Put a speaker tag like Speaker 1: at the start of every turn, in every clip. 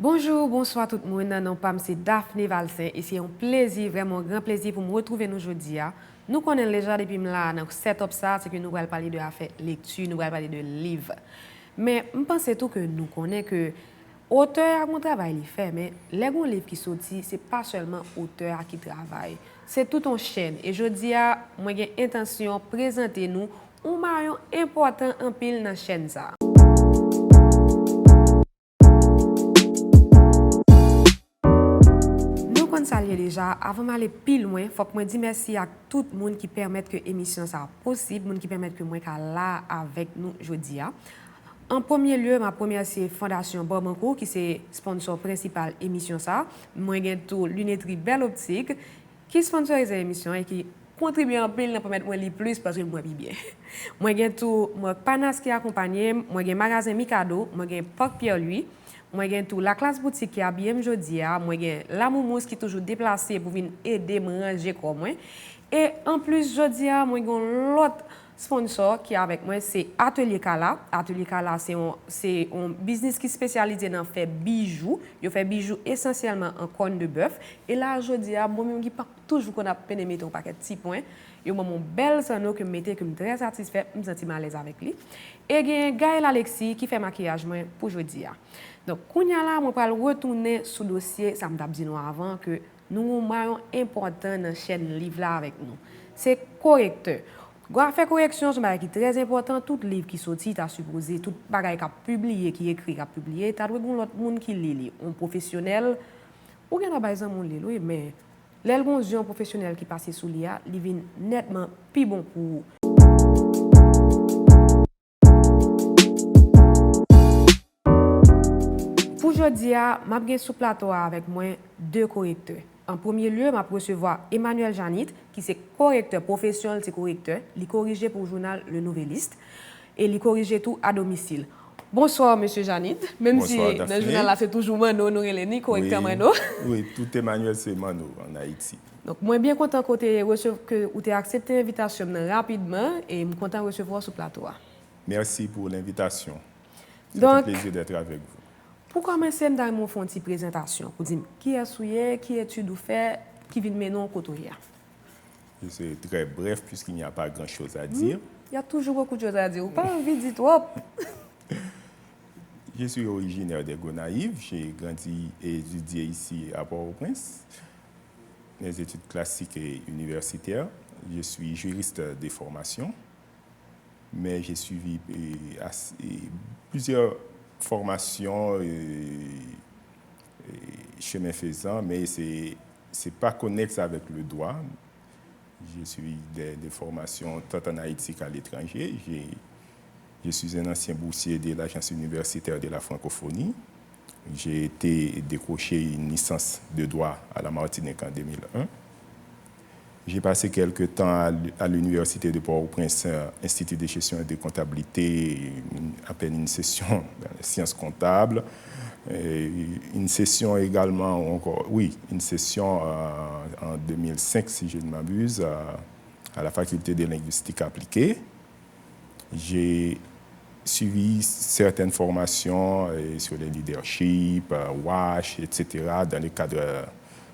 Speaker 1: Bonjour, bonsoir tout le monde. Non, pas c'est Daphné Valsin. Et c'est un plaisir, vraiment un grand plaisir pour me retrouver nous aujourd'hui. Nous connaissons déjà depuis là, dans setup ça, c'est que nous allons parler de affaires lecture, nous allons parler de livres. Mais je pense tout que nous connaissons que auteur a mon travail il fait, mais les bons livres qui sortent, c'est pas seulement auteur qui travaille, c'est tout en chaîne. Et je dis moi j'ai intention de présenter nous un maillon important en pile dans chaîne ça. Saluer déjà, avant d'aller plus loin, il faut que je dise merci à tout le monde qui permet que l'émission soit possible, qui permet que moi sois là avec nous aujourd'hui. En premier lieu, ma première c'est Fondation Barbancourt qui est sponsor principal de l'émission. Moi j'ai tout Lunetterie Belle Optique qui sponsorise l'émission et qui contribue en pile pour permettre moi lire plus parce que moi bien. Moi j'ai tout Panas qui accompagne, moi j'ai magasin Mikado, moi j'ai Parc Pierre-Louis. Moi j'ai tout la classe boutique qui a bien aujourd'hui, moi j'ai la moumous qui est toujours déplacée pour venir aider me ranger comme moi. Et en plus aujourd'hui, moi j'ai l'autre sponsor qui est avec moi, c'est Atelier Kala. Atelier Kala c'est un business qui est spécialisé dans faire bijoux. Il fait bijoux essentiellement en corne de bœuf. Et là aujourd'hui, moi même qui pas toujours qu'on a peine mettre un paquet de petits points. Il y a mon bel sonneau que je suis très satisfait, je me sens mal à l'aise avec lui. Et il y a Gaël Alexis qui fait maquillage pour aujourd'hui. Donc, quand là, je vais retourner sur le dossier, ça m'a dit avant que nous avons un important dans la chaîne livre là avec nous. C'est correcteur. Quand on fait correction, c'est très important. Tout livre qui sorti, tu as supposé, tout bagage qui a publié, qui écrit, qui a publié, tu as d'autres monde qui lit, un professionnel, ou bien par exemple, on lit, mais l'algonzion professionnel qui passe sous l'IA, il vient nettement plus bon pour aujourd'hui, je suis sur le plateau avec moi deux correcteurs. En premier lieu, je recevoir Emmanuel Janit, qui est correcteur professionnel, c'est correcteur. Il corrige pour le journal Le Nouvelliste et il corrige tout à domicile. Bonsoir, monsieur Janit. Même
Speaker 2: Bonsoir,
Speaker 1: si dans le journal, c'est toujours Mano, nous ni correcteur Mano.
Speaker 2: Oui, tout Emmanuel, c'est Mano en Haïti.
Speaker 1: Donc, moi, bien content que tu aies accepté l'invitation rapidement et je suis content de recevoir sur le plateau.
Speaker 2: Merci pour l'invitation. C'est un plaisir d'être avec vous.
Speaker 1: Pour commencer, je vais faire une petite présentation. Pour dire qui est souillé, qui est-tu fait, qui vient de mener en côté.
Speaker 2: Je serai très bref puisqu'il n'y a pas grand-chose à dire.
Speaker 1: Il y a toujours beaucoup de choses à dire. Pas envie de dire trop.
Speaker 2: Je suis originaire des Gonaïves. J'ai grandi et étudié ici à Port-au-Prince. Mes études classiques et universitaires. Je suis juriste de formation. Mais j'ai suivi plusieurs formations chemin faisant, mais ce n'est pas connexe avec le droit. J'ai suivi des formations tant en Haïti qu'à l'étranger. Je suis un ancien boursier de l'Agence universitaire de la francophonie. J'ai été décroché une licence de droit à la Martinique en 2001. J'ai passé quelques temps à l'Université de Port-au-Prince, Institut de gestion et de comptabilité, à peine une session dans les sciences comptables. Et une session également, une session en 2005, si je ne m'abuse, à la faculté de linguistique appliquée. J'ai suivi certaines formations sur le leadership, WASH, etc., dans le cadre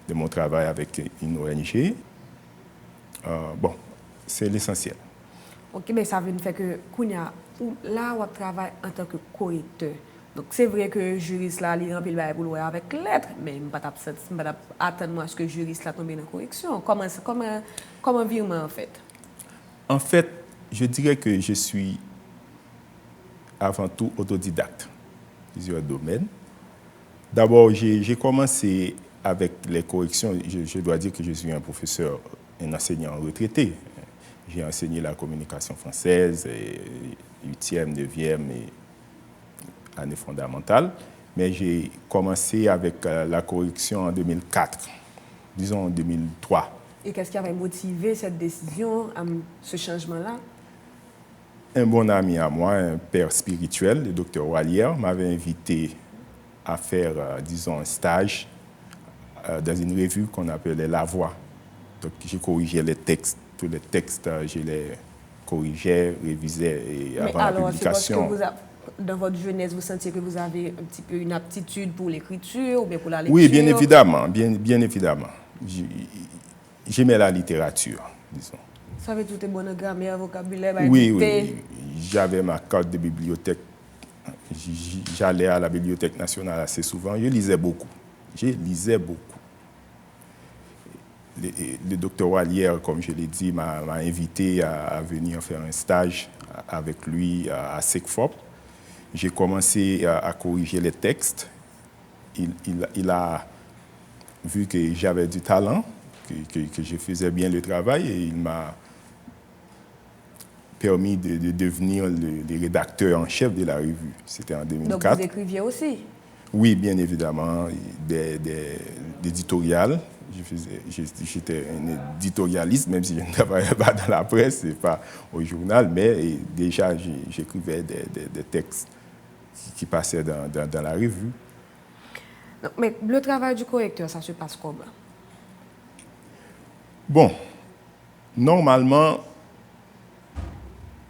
Speaker 2: de mon travail avec une ONG. C'est l'essentiel.
Speaker 1: Ok, mais ça veut dire que là, on travaille en tant que correcteur. Donc, c'est vrai que juriste là, il remplit le boulot avec lettres, mais je ne vais pas attendre à ce que le juriste là tombe dans la correction. Comment vivre en fait?
Speaker 2: En fait, je dirais que je suis avant tout autodidacte, plusieurs domaines. D'abord, j'ai commencé avec les corrections. Je dois dire que je suis un professeur, un enseignant retraité. J'ai enseigné la communication française, 8e, 9e et année fondamentale. Mais j'ai commencé avec la correction en 2004, disons en 2003.
Speaker 1: Et qu'est-ce qui avait motivé cette décision, ce changement-là?
Speaker 2: Un bon ami à moi, un père spirituel, le docteur Wallière, m'avait invité à faire, disons, un stage dans une revue qu'on appelait La Voix. Donc, j'ai corrigé les textes, tous les textes, je les corrigeais, révisais et avant la publication.
Speaker 1: dans votre jeunesse, vous sentiez que vous avez un petit peu une aptitude pour l'écriture ou bien pour la lecture?
Speaker 2: Oui, bien évidemment, bien évidemment. J'aimais la littérature, disons.
Speaker 1: Ça veut tout est bonne grammaire, vocabulaire,
Speaker 2: Oui. J'avais ma carte de bibliothèque. J'allais à la Bibliothèque nationale assez souvent. Je lisais beaucoup. Le docteur Wallière, comme je l'ai dit, m'a invité à venir faire un stage avec lui à SECFOP. J'ai commencé à corriger les textes. Il a vu que j'avais du talent, que je faisais bien le travail, et il m'a permis de devenir le rédacteur en chef de la revue. C'était en 2004.
Speaker 1: Donc vous écriviez aussi?
Speaker 2: Oui, bien évidemment, des éditoriales. J'étais un éditorialiste, même si je ne travaillais pas dans la presse, c'est pas au journal, mais déjà j'écrivais des textes qui passaient dans la revue.
Speaker 1: Non, mais le travail du correcteur, ça se passe comment?
Speaker 2: Bon, normalement,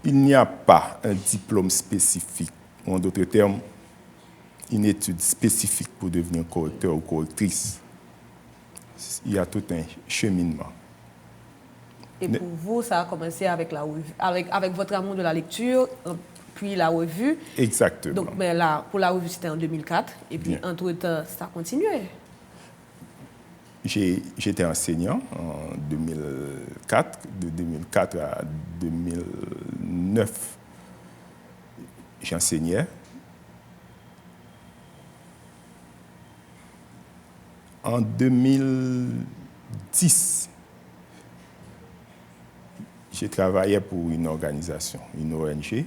Speaker 2: il n'y a pas un diplôme spécifique, ou en d'autres termes, une étude spécifique pour devenir correcteur ou correctrice. Il y a tout un cheminement.
Speaker 1: Et pour vous, ça a commencé avec la revue, avec votre amour de la lecture, puis la revue.
Speaker 2: Exactement.
Speaker 1: Donc, mais là, pour la revue, c'était en 2004. Et puis, entre-temps, ça a continué.
Speaker 2: J'étais enseignant en 2004. De 2004 à 2009, j'enseignais. En 2010, j'ai travaillé pour une organisation, une ONG.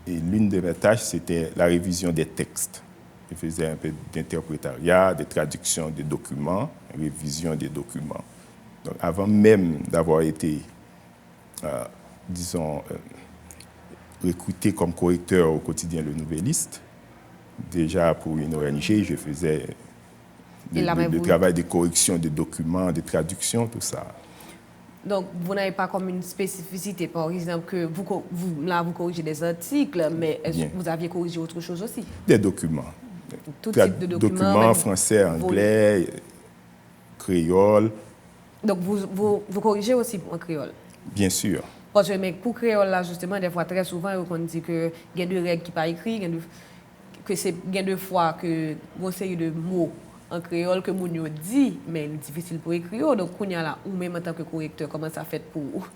Speaker 2: Et l'une de mes tâches, c'était la révision des textes. Je faisais un peu d'interprétariat, de traduction des documents, révision des documents. Donc, avant même d'avoir été, recruté comme correcteur au quotidien Le Nouvelliste, déjà pour une ONG, je faisais le travail de correction des documents, de traduction, tout ça.
Speaker 1: Donc, vous n'avez pas comme une spécificité, par exemple, que vous corrigez des articles, mais est-ce que vous aviez corrigé autre chose aussi?
Speaker 2: Des documents.
Speaker 1: Tout type de documents.
Speaker 2: Français, anglais, créole.
Speaker 1: Donc, vous corrigez aussi en créole?
Speaker 2: Bien sûr.
Speaker 1: Parce que pour créole, là, justement, des fois, très souvent, on dit qu'il y a des règles qui ne sont pas écrites, il y a deux fois que vous série de mots en créole que vous dit, mais c'est difficile pour écrire. Donc, ou même en tant que correcteur, comment ça fait pour...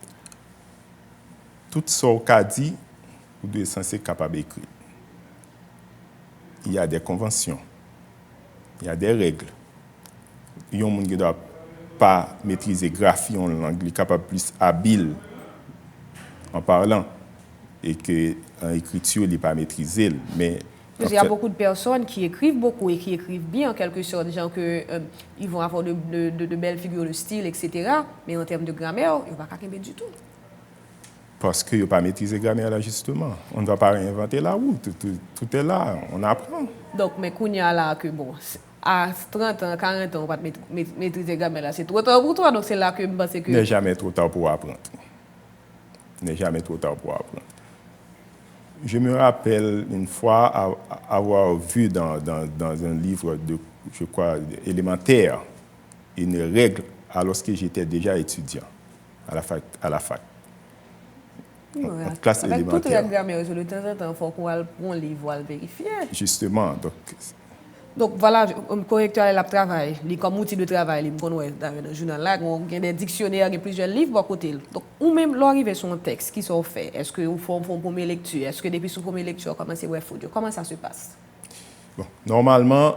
Speaker 2: Tout ce qu'on dit, vous êtes censé être capable d'écrire. Il y a des conventions, il y a des règles. Il y a des gens qui ne doivent pas maîtriser graphie en langue, il est capable plus habile en parlant et qu'en écriture, il n'est pas maîtrisé. Mais
Speaker 1: il y a beaucoup de personnes qui écrivent beaucoup et qui écrivent bien en quelque sorte, des gens ils vont avoir de belles figures de style, etc. Mais en termes de grammaire, ils ne vont pas qu'à du tout.
Speaker 2: Parce qu'ils n'ont pas maîtrisé la grammaire là, justement. On ne va pas réinventer la roue, tout est là, on apprend.
Speaker 1: Donc, mais qu'on y a là que bon, à 30 ans, 40 ans, on va maîtriser la grammaire là, c'est trop tard pour toi, donc c'est là que je pense que...
Speaker 2: Il n'est jamais trop tard pour apprendre. Il n'est jamais trop tard pour apprendre. Je me rappelle une fois avoir vu dans un livre je crois, élémentaire, une règle alors que j'étais déjà étudiant à la fac. En classe
Speaker 1: avec
Speaker 2: élémentaire.
Speaker 1: Toute la grammaire, de temps en temps, il faut qu'on prenne un livre à le vérifier.
Speaker 2: Justement.
Speaker 1: Donc voilà, un correcteur il travaille, comme outil de travail, il dans le journal là, il y a des dictionnaires, il y a plusieurs livres à côté. Donc ou même l'arrivée sur un texte qui sont faits, est-ce que vous faites une première lecture, est-ce que depuis une première lecture, comment ça se passe?
Speaker 2: Bon, normalement,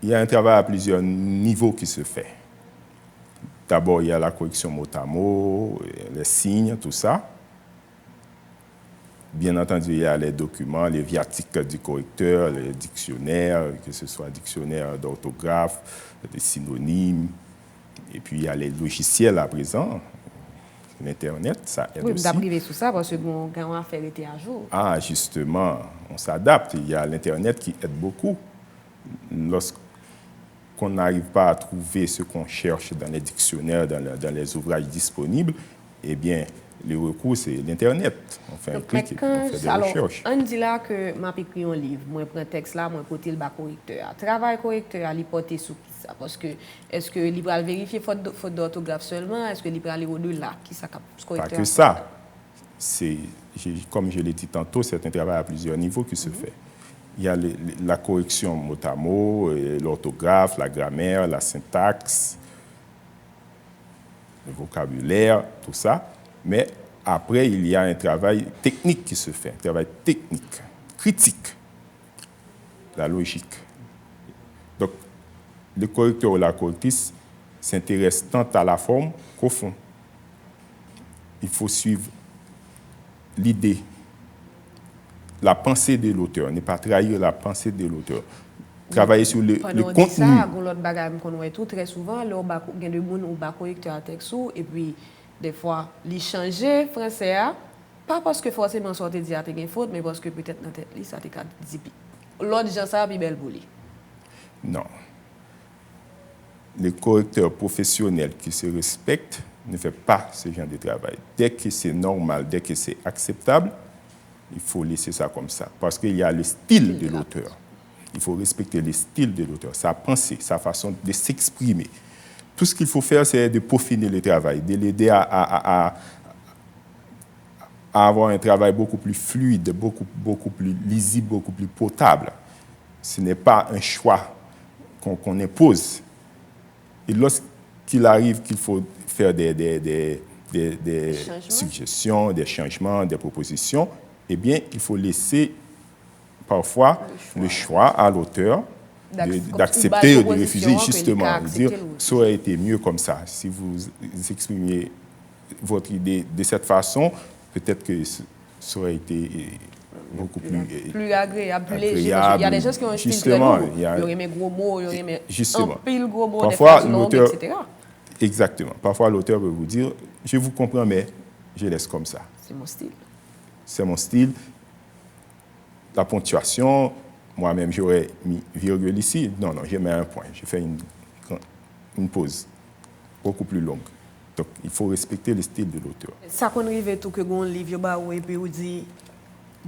Speaker 2: il y a un travail à plusieurs niveaux qui se fait. D'abord, il y a la correction mot à mot, les signes, tout ça. Bien entendu, il y a les documents, les viatiques du correcteur, les dictionnaires, que ce soit dictionnaire d'orthographe, des synonymes. Et puis, il y a les logiciels à présent. L'Internet, ça aide aussi.
Speaker 1: Oui, vous privé sur ça parce que mon affaire était à jour.
Speaker 2: Ah, justement, on s'adapte. Il y a l'Internet qui aide beaucoup. Lorsqu'on n'arrive pas à trouver ce qu'on cherche dans les dictionnaires, dans les ouvrages disponibles, eh bien, le recours, c'est l'Internet. On fait un clic et on fait des recherches.
Speaker 1: On dit là que je écrit un livre, moi je prends un texte là, moi je le bas correcteur. Travail correcteur, il porte sur qui ça? Parce que, est-ce que il va vérifier faute d'orthographe seulement? Est-ce que il va aller au-delà? Qui ça correcteur?
Speaker 2: Pas que ça. Comme je l'ai dit tantôt, c'est un travail à plusieurs niveaux qui se fait. Il y a la correction mot à mot, l'orthographe, la grammaire, la syntaxe, le vocabulaire, tout ça. Mais après, il y a un travail technique qui se fait, un travail technique, critique, la logique. Donc, le correcteur ou la correctrice s'intéresse tant à la forme qu'au fond. Il faut suivre l'idée, la pensée de l'auteur, ne pas trahir la pensée de l'auteur. Travailler sur le contenu.
Speaker 1: Ça, l'autre bagage qu'on voit tout très souvent, là, il y a des gens qui ont correcteur à texte et puis des fois, ils changent français, pas parce que forcément sortir dire qu'il y a une faute, mais parce que peut-être dans tête ça t'est dit l'autre gens ça puis belle pour lui.
Speaker 2: Non. Les correcteurs professionnels qui se respectent ne font pas ce genre de travail. Dès que c'est normal, dès que c'est acceptable, il faut laisser ça comme ça. Parce qu'il y a le style de l'auteur. Il faut respecter le style de l'auteur, sa pensée, sa façon de s'exprimer. Tout ce qu'il faut faire, c'est de peaufiner le travail, de l'aider à avoir un travail beaucoup plus fluide, beaucoup plus lisible, beaucoup plus potable. Ce n'est pas un choix qu'on impose. Et lorsqu'il arrive qu'il faut faire des suggestions, des changements, des propositions, eh bien, il faut laisser parfois le choix à l'auteur d'accepter ou de refuser, justement. Dire, ça aurait été mieux comme ça. Si vous exprimiez votre idée de cette façon, peut-être que ça aurait été beaucoup plus
Speaker 1: agréable, plus léger. Il y a des gens qui ont un style très lourd. Il y aurait mes gros mots, il y aurait mes pile gros mots,
Speaker 2: parfois,
Speaker 1: des phrases longues, etc.
Speaker 2: Exactement. Parfois, l'auteur peut vous dire, je vous comprends, mais je laisse comme ça.
Speaker 1: C'est mon style.
Speaker 2: C'est mon style. La ponctuation, moi-même, j'aurais mis virgule ici. Non, je mets un point. Je fais une pause beaucoup plus longue. Donc, il faut respecter le style de l'auteur.
Speaker 1: Ça qu'on arrive tout que un livre et puis on dit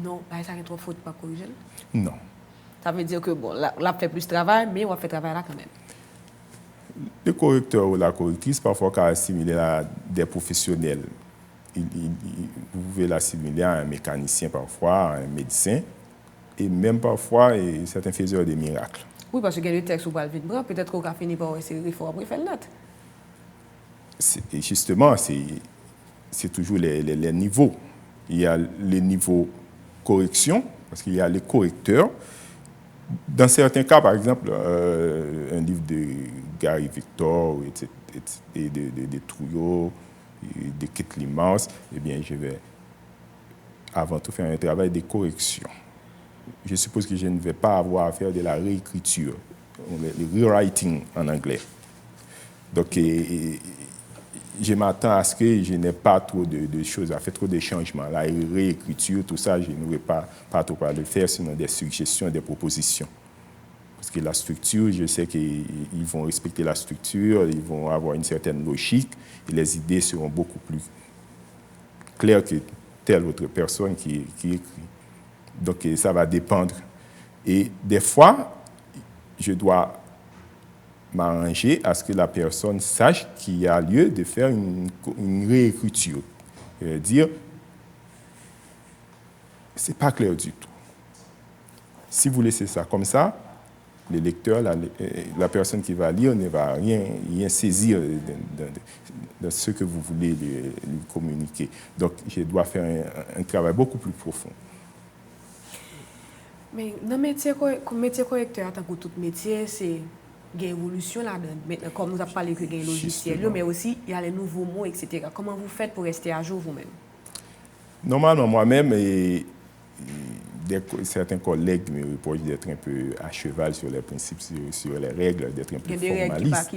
Speaker 1: non, ça n'est trop faute pas corriger.
Speaker 2: Non.
Speaker 1: Ça veut dire que bon, là fait plus de travail, mais on va faire travail là quand même.
Speaker 2: Le correcteur ou la correctrice, parfois, quand assimilé à des professionnels, vous pouvez l'assimiler à un mécanicien parfois, à un médecin, et même parfois certains faiseurs de miracles.
Speaker 1: Oui, parce que le texte ou pas le vite, peut-être qu'on a fini par essayer de faire après le note.
Speaker 2: Et justement, c'est toujours les niveaux. Il y a les niveaux correction, parce qu'il y a les correcteurs. Dans certains cas, par exemple, un livre de Gary Victor, de Trouillot, de Kate Limans, eh bien, je vais avant tout faire un travail de correction. Je suppose que je ne vais pas avoir à faire de la réécriture, le rewriting en anglais. Donc, je m'attends à ce que je n'ai pas trop de choses à faire, trop de changements. La réécriture, tout ça, je n'aurai pas trop à le faire, sinon des suggestions, des propositions. Parce que la structure, je sais qu'ils vont respecter la structure, ils vont avoir une certaine logique, et les idées seront beaucoup plus claires que telle autre personne qui écrit. Donc, ça va dépendre. Et des fois, je dois m'arranger à ce que la personne sache qu'il y a lieu de faire une réécriture. Dire, ce n'est pas clair du tout. Si vous laissez ça comme ça, le lecteur, la personne qui va lire ne va rien saisir de ce que vous voulez lui communiquer. Donc, je dois faire un travail beaucoup plus profond.
Speaker 1: Mais dans le métier correcteur, tant que tout métier, c'est une évolution là-dedans. Comme nous avons parlé que il y a logiciel, mais aussi il y a les nouveaux mots, etc. Comment vous faites pour rester à jour vous-même?
Speaker 2: Normalement, moi-même, certains collègues me reprochent d'être un peu à cheval sur les principes, sur les règles, d'être un peu formaliste. Il y a des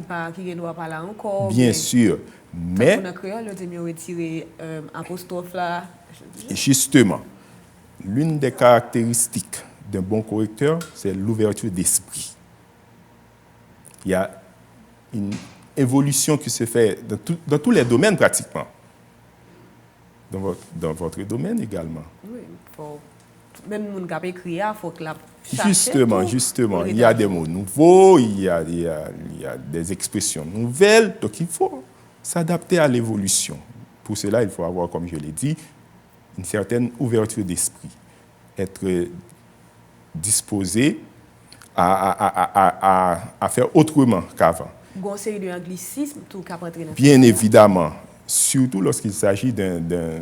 Speaker 2: règles
Speaker 1: qui ne doivent pas là encore.
Speaker 2: Bien sûr, mais...
Speaker 1: Dans le créole, on dit retirer apostrophe là.
Speaker 2: Justement, l'une des caractéristiques d'un bon correcteur, c'est l'ouverture d'esprit. Il y a une évolution qui se fait dans tous les domaines pratiquement. dans votre domaine également.
Speaker 1: Oui, faut, même les gens qui écrit, il faut que la
Speaker 2: Justement, il y a des mots nouveaux, il y a des expressions nouvelles, donc il faut s'adapter à l'évolution. Pour cela, il faut avoir, comme je l'ai dit, une certaine ouverture d'esprit, être disposé à faire autrement qu'avant.
Speaker 1: Une série d'anglicisme, tout qui rentrer dans
Speaker 2: Bien évidemment, surtout lorsqu'il s'agit d'un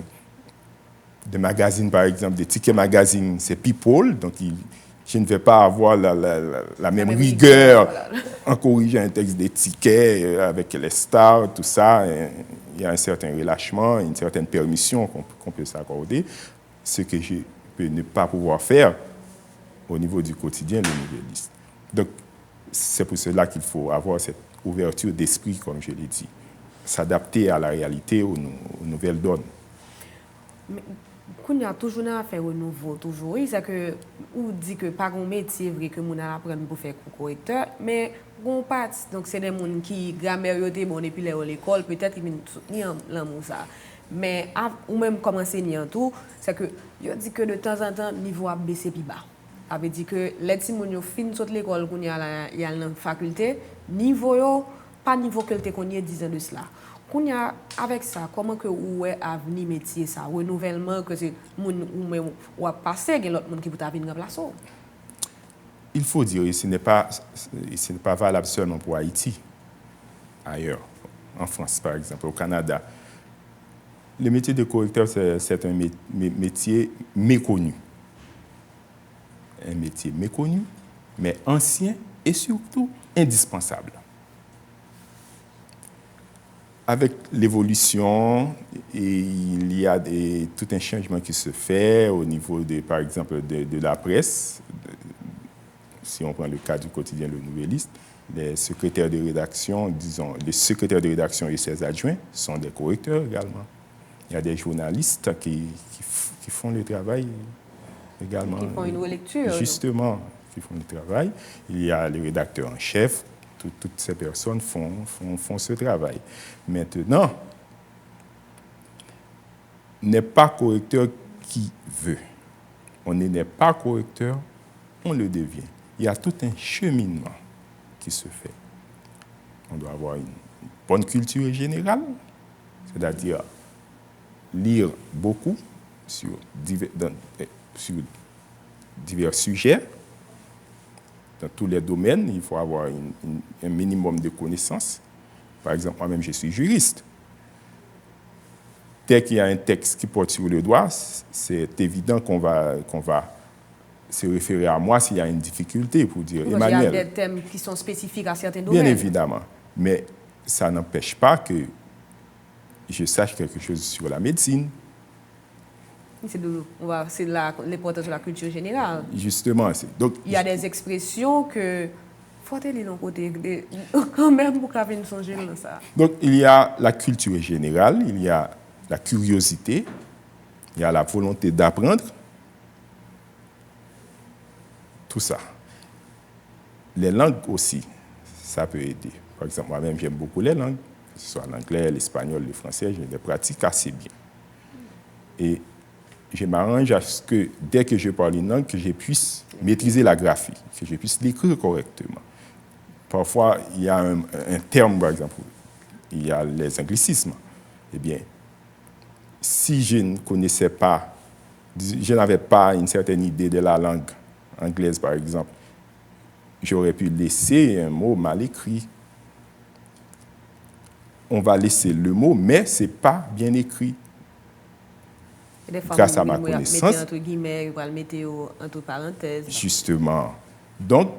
Speaker 2: magazine, par exemple, des tickets magazine, c'est People, donc je ne vais pas avoir la même rigueur voilà, en corrigeant un texte des tickets avec les stars, tout ça. Il y a un certain relâchement, une certaine permission qu'on peut s'accorder, ce que je peux ne pas pouvoir faire au niveau du quotidien, le Nouvelliste. Donc, c'est pour cela qu'il faut avoir cette ouverture d'esprit, comme je l'ai dit, s'adapter à la réalité, aux nouvelles donnes.
Speaker 1: Mais, il y a toujours à faire au nouveau, toujours. C'est que, on dit que par un métier, vrai que mon apprend pour faire correcteur, mais on part, donc c'est des gens qui, grammaire, bon, depuis l'école, peut-être qu'ils viennent soutenir l'amour ça. Mais, ou même comme enseignant, tout, c'est que, je dis que de temps en temps, le niveau a baissé plus bas. Ça veut dire que les petits gens qui finissent l'école, il y a la faculté, niveau, pas niveau que tu connais 10 ans de cela. Avec ça, comment que vous avez avenir métier ça, renouvellement que c'est ou à passer, il y a l'autre monde qui peut venir remplacer.
Speaker 2: Il faut dire, et ce n'est pas valable seulement pour Haïti, ailleurs, en France par exemple, au Canada. Le métier de correcteur, c'est un métier méconnu. Un métier méconnu, mais ancien et surtout indispensable. Avec l'évolution, il y a tout un changement qui se fait au niveau, par exemple, de la presse. Si on prend le cas du quotidien Le Nouvelliste, les secrétaires de rédaction, disons, les secrétaires de rédaction et ses adjoints sont des correcteurs également. Il y a des journalistes qui font le travail également.
Speaker 1: Qui font une relecture.
Speaker 2: Justement, qui font le travail. Il y a les rédacteurs en chef. Toutes ces personnes font ce travail. Maintenant, n'est pas correcteur qui veut. On n'est pas correcteur, on le devient. Il y a tout un cheminement qui se fait. On doit avoir une bonne culture générale, c'est-à-dire lire beaucoup sur divers sujets. Dans tous les domaines, il faut avoir un minimum de connaissances. Par exemple, moi-même, je suis juriste. Dès qu'il y a un texte qui porte sur le droit, c'est évident qu'on va se référer à moi s'il y a une difficulté pour dire Emmanuel.
Speaker 1: Il y a des thèmes qui sont spécifiques à certains domaines.
Speaker 2: Bien évidemment. Mais ça n'empêche pas que je sache quelque chose sur la médecine.
Speaker 1: C'est l'importance de la culture générale.
Speaker 2: Justement. Donc,
Speaker 1: il y a des expressions que faut aller de côté quand même pour qu'on songer dans ça.
Speaker 2: Donc il y a la culture générale, il y a la curiosité, il y a la volonté d'apprendre. Tout ça. Les langues aussi, ça peut aider. Par exemple, moi-même, j'aime beaucoup les langues, que ce soit l'anglais, l'espagnol, le français, je les pratique assez bien. Et je m'arrange à ce que, dès que je parle une langue, que je puisse maîtriser la graphie, que je puisse l'écrire correctement. Parfois, il y a un terme, par exemple, il y a les anglicismes. Eh bien, si je ne connaissais pas, je n'avais pas une certaine idée de la langue anglaise, par exemple, j'aurais pu laisser un mot mal écrit. On va laisser le mot, mais ce n'est pas bien écrit. Grâce à ma connaissance.
Speaker 1: Entre guillemets, ou mettre entre parenthèses.
Speaker 2: Justement. Donc,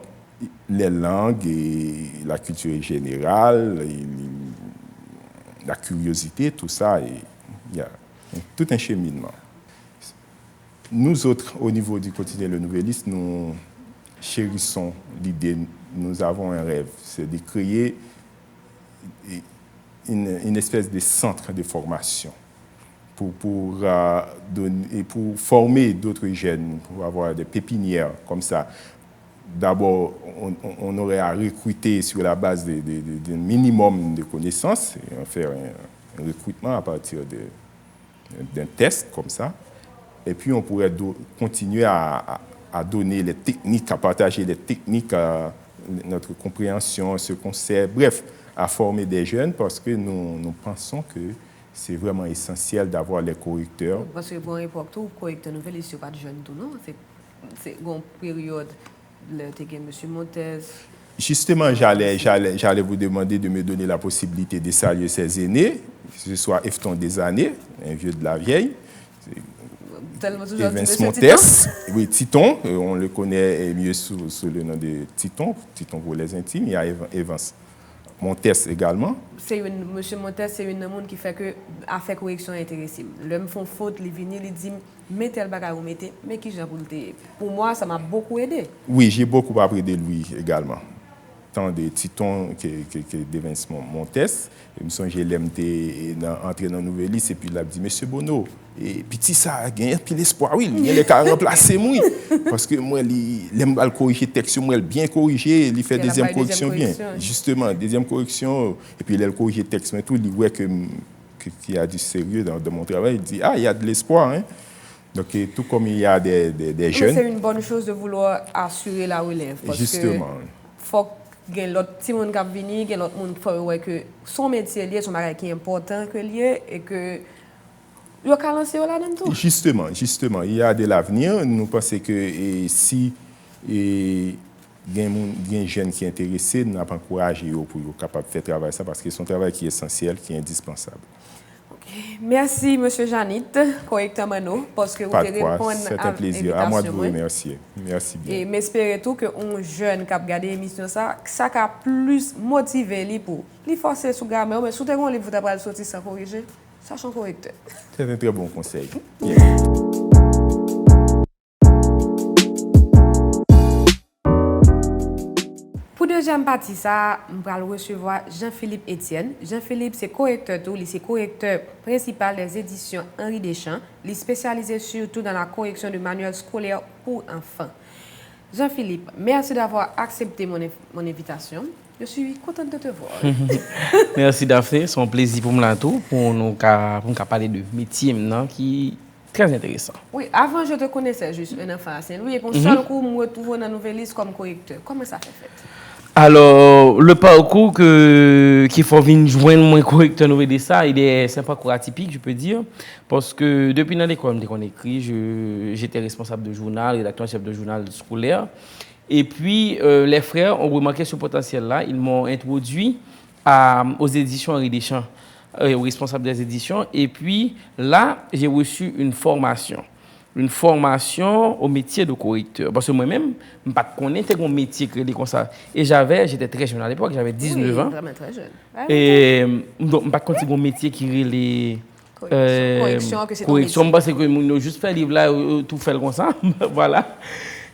Speaker 2: les langues et la culture générale, et la curiosité, tout ça, il y a tout un cheminement. Nous autres, au niveau du quotidien Le Nouvelliste, nous chérissons l'idée, nous avons un rêve, c'est de créer une espèce de centre de formation pour former d'autres jeunes, pour avoir des pépinières comme ça. D'abord, on aurait à recruter sur la base d'un minimum de connaissances, et faire un recrutement à partir d'un test comme ça. Et puis, on pourrait continuer à donner les techniques, à partager les techniques, notre compréhension, ce concept, bref, à former des jeunes parce que nous pensons que c'est vraiment essentiel d'avoir les correcteurs.
Speaker 1: Parce que pour l'époque, tout correcteur nouvelle, il n'y a pas de jeunes tout, non? C'est une période, le M. Montes.
Speaker 2: Justement, j'allais vous demander de me donner la possibilité de saluer ces aînés, que ce soit Efton des années, un vieux de la vieille. Evans Montes, oui, Titon, on le connaît mieux sous le nom de Titon pour les intimes. Il y a Evans Montes également.
Speaker 1: Monsieur Montes, c'est une monde qui fait que a fait correction intéressante. L'homme font faute, il vient, il dit mettez le bagage ou mettez, mais qui j'ai pour moi, ça m'a beaucoup aidé.
Speaker 2: Oui, j'ai beaucoup appris de lui également. Tant de Titon que d'Evans Montes. Je me souviens, j'ai entré dans la nouvelle liste et puis il a dit Monsieur Bono, et petit ça, il y a puis l'espoir, oui, il y a les cas remplacer moi. Parce que moi, il aime corriger le texte, moi, il bien corrigé, il fait deuxième correction bien. Justement, deuxième correction, et puis il a corrigé le texte, mais tout, il voit qu'il y a du sérieux dans mon travail, il dit, il y a de l'espoir. Hein? Donc, tout comme il y a des jeunes.
Speaker 1: C'est une bonne chose de vouloir assurer la relève. Parce
Speaker 2: justement.
Speaker 1: Faut il y a l'autre petit monde qui a venu, il y a l'autre monde qui fait que son métier lié, son bagage qui est important que lié et que il a lancé là-dedans tout.
Speaker 2: Justement, il y a de l'avenir. Nous pensons que si il y a un jeune qui est intéressé, nous avons encouragé pour être capable de faire travail ça parce que c'est un travail qui est essentiel, qui est indispensable.
Speaker 1: Merci, M. Janit, correcteur Mano, parce que vous avez répondu
Speaker 2: c'est un plaisir. À moi de vous remercier. Merci bien.
Speaker 1: Et j'espère tout qu'un jeune qui a regardé l'émission, ça a plus motivé pour lui forcer sous gamin, mais surtout quand vous avez sorti sans corriger, sachant un correcteur.
Speaker 2: C'est un très bon conseil.
Speaker 1: Pour deuxième partie, nous allons recevoir Jean-Philippe Etienne. Jean-Philippe, c'est correcteur, c'est correcteur principal des éditions Henri Deschamps. Il est spécialisé surtout dans la correction de manuels scolaires pour enfants. Jean-Philippe, merci d'avoir accepté mon invitation. Je suis contente de te voir.
Speaker 3: Merci Daphné, c'est un plaisir pour moi pour nous parler de métier maintenant qui est très intéressant.
Speaker 1: Oui, avant je te connaissais juste un enfant à Saint-Louis et pour seul coup, je me retrouve dans la nouvelle liste comme correcteur. Comment ça fait?
Speaker 3: Alors, le parcours qu'il faut venir joindre mon correcteur nouveau de ça, c'est un parcours atypique, je peux dire, parce que depuis dans l'école, dès qu'on écrit, j'étais responsable de journal, rédacteur en chef de journal scolaire. Et puis, les frères ont remarqué ce potentiel-là. Ils m'ont introduit aux éditions Henri Deschamps, au responsable des éditions. Et puis, là, j'ai reçu une formation au métier de correcteur. Parce que moi-même, je ne connaissais pas mon métier comme ça. Et j'étais très jeune à l'époque, j'avais 19 ans.
Speaker 1: Vraiment très jeune.
Speaker 3: Et donc, je ne connaissais pas mon métier qui est les... correction, parce que nous juste fait livre là, tout fait comme ça. Voilà.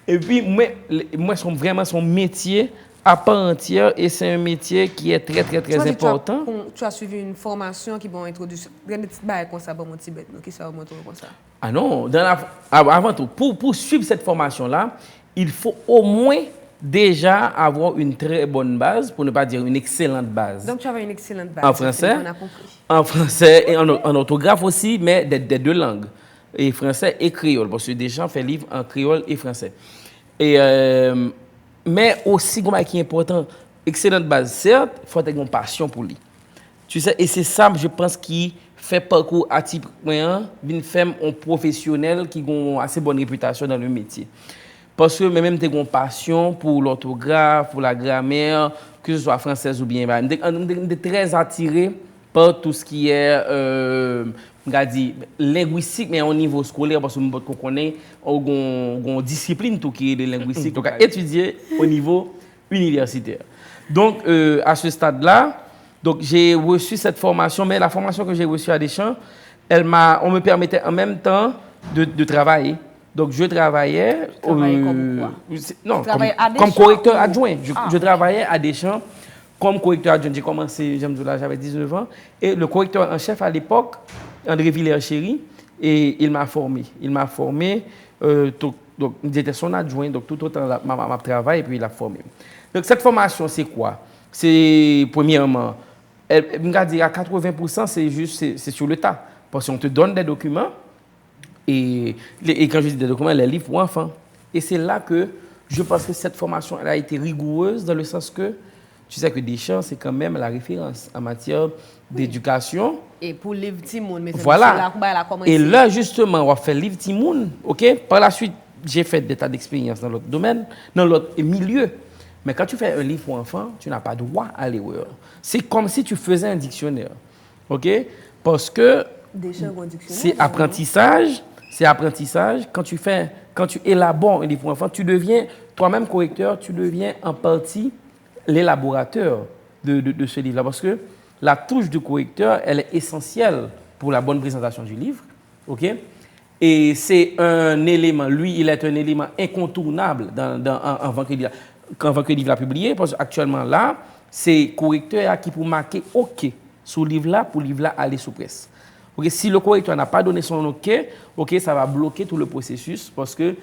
Speaker 3: Et puis, moi, vraiment son métier à part entière et c'est un métier qui est très, très, très important.
Speaker 1: Tu as suivi une formation qui m'a introduit des petites bails comme ça, bon, mon Tibet, qui ça remonte comme ça.
Speaker 3: Ah non, avant tout, pour suivre cette formation-là, il faut au moins déjà avoir une très bonne base, pour ne pas dire une excellente base.
Speaker 1: Donc tu avais une excellente base.
Speaker 3: En français,
Speaker 1: on a compris.
Speaker 3: En français et en orthographe aussi, mais des deux langues, et français et créole, parce que Deschamps fait livre en créole et français. Et mais aussi, qui est important, excellente base, certes, il faut avoir une passion pour lui. Tu sais, et c'est ça, je pense, qui fait parcours atypique, d'une femme professionnelle qui a une assez bonne réputation dans le métier. Parce que même tu as une passion pour l'orthographe, pour la grammaire, que ce soit française ou bien, on est très attiré par tout ce qui est linguistique, mais au niveau scolaire, parce que nous connaissons une discipline tout qui est de linguistique, donc à étudier au niveau universitaire. Donc, à ce stade-là, j'ai reçu cette formation, mais la formation que j'ai reçue à Deschamps, on me permettait en même temps de travailler. Donc, je travaillais... comme correcteur adjoint. Je travaillais à Deschamps comme correcteur adjoint. J'ai commencé, j'avais 19 ans. Et le correcteur en chef à l'époque, André Villers-Chéry, et il m'a formé. Donc, j'étais son adjoint, donc tout autant ma travail, et puis il a formé. Donc, cette formation, c'est quoi? C'est, premièrement, je me dire à 80%, c'est sur le tas. Parce qu'on te donne des documents, et quand je dis des documents, les livres pour enfants. Et c'est là que je pense que cette formation elle a été rigoureuse dans le sens que tu sais que Deschamps, c'est quand même la référence en matière d'éducation.
Speaker 1: Et pour le livre Timoun, mais
Speaker 3: voilà.
Speaker 1: Là,
Speaker 3: et là, justement, on va faire le livre Timoun. OK? Par la suite, j'ai fait des tas d'expériences dans l'autre domaine, dans l'autre milieu. Mais quand tu fais un livre pour enfants, tu n'as pas droit à l'erreur. C'est comme si tu faisais un dictionnaire. OK? Parce que c'est apprentissage. C'est apprentissage. Quand tu élabores un livre pour enfants, tu deviens toi-même correcteur, tu deviens en partie l'élaborateur de ce livre-là. Parce que la touche du correcteur, elle est essentielle pour la bonne présentation du livre. OK? Et c'est un élément, lui, il est un élément incontournable avant que le livre l'a publié. Parce qu'actuellement, là, c'est correcteur qui pour marquer OK sur le livre-là, pour le livre-là aller sous presse. Okay, si le correcteur n'a pas donné son OK, ça va bloquer tout le processus parce que